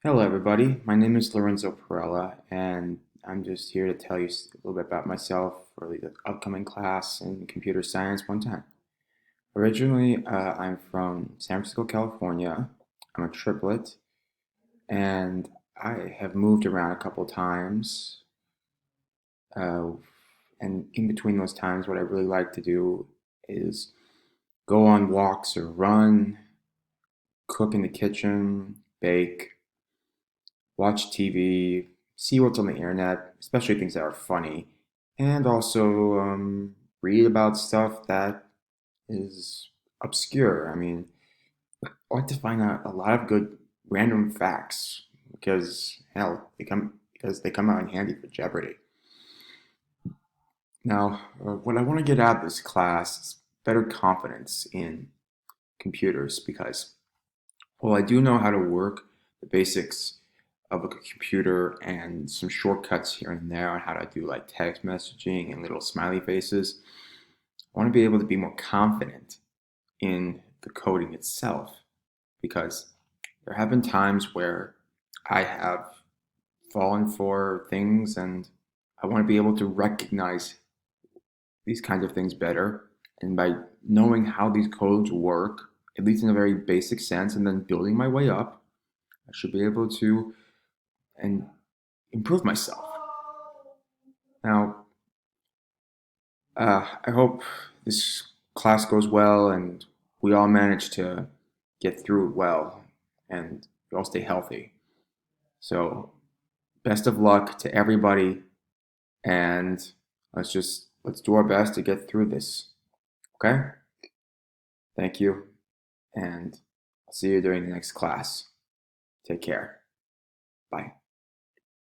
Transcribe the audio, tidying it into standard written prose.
Hello, everybody. My name is Lorenzo Perella, and I'm just here to tell you a little bit about myself for the upcoming class in computer science 110. Originally, I'm from San Francisco, California. I'm a triplet, and I have moved around a couple times. Uh, and in between those times, what I really like to do is go on walks or run, cook in the kitchen, bake, watch TV, see what's on the internet, especially things that are funny, and also read about stuff that is obscure. I mean, I like to find out a lot of good random facts because hell, they come out in handy for Jeopardy. Now, what I want to get out of this class is better confidence in computers because well, I do know how to work the basics of a computer and some shortcuts here and there on how to do like text messaging and little smiley faces. I want to be able to be more confident in the coding itself because there have been times where I have fallen for things and I want to be able to recognize these kinds of things better. And by knowing how these codes work, at least in a very basic sense, and then building my way up, I should be able to and improve myself. Now, I hope this class goes well and we all manage to get through it well and we all stay healthy. So, best of luck to everybody and let's do our best to get through this. Okay? Thank you and I'll see you during the next class. Take care. Bye.